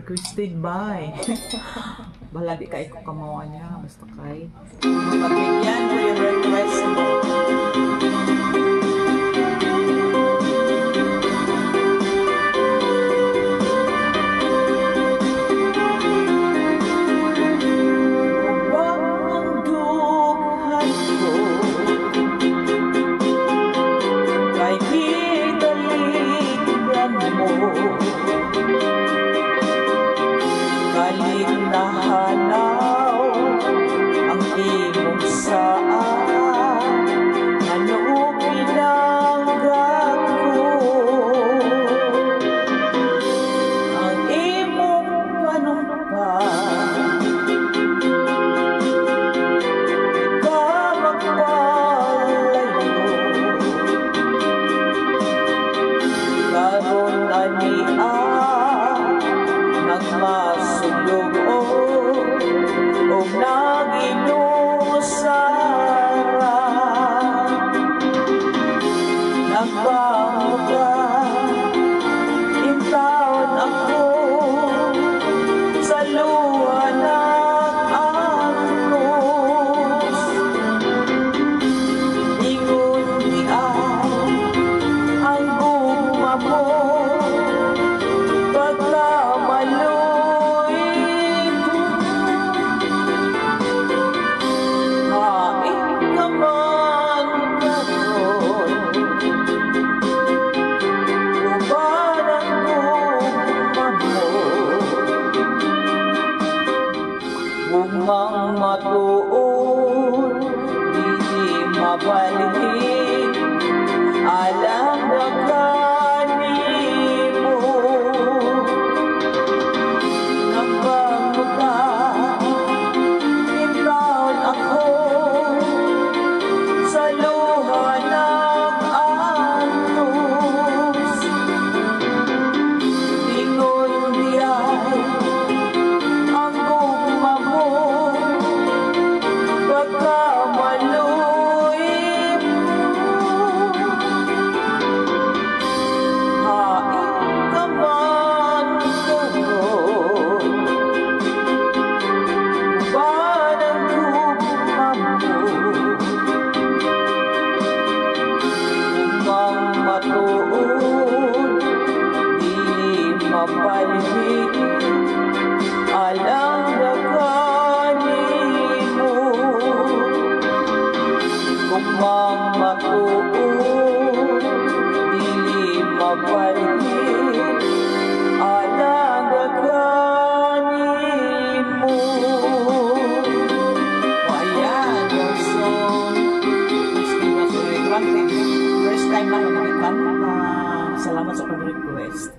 requested by. Bala di kay ko kamawa niya. Basta kay. Pagbigyan ko yung request mo. Nahanaw ang imong saan, ano pinanggap ko, ang imong panumpan, ikaw magpalayo, karon ania nagmasulog o naginusara, nagbamuga intawon ako sa luha ng anglos, ingon di ang guma mo Umang matuon, di mabalik, alam na kanimo, nagbamuka, intawon ako sa luha ng antos, ingon diay ang guma mo, pagkamaluin mo, hain ka man karon, parang guma mo, umang matuon, di mapalihig, alam na kanimo, umang matuon, di mapalihig, alam na kanimo. O ayan, your song, Christina Surigrante. First time na naman ikanta. Salamat sa pag-request.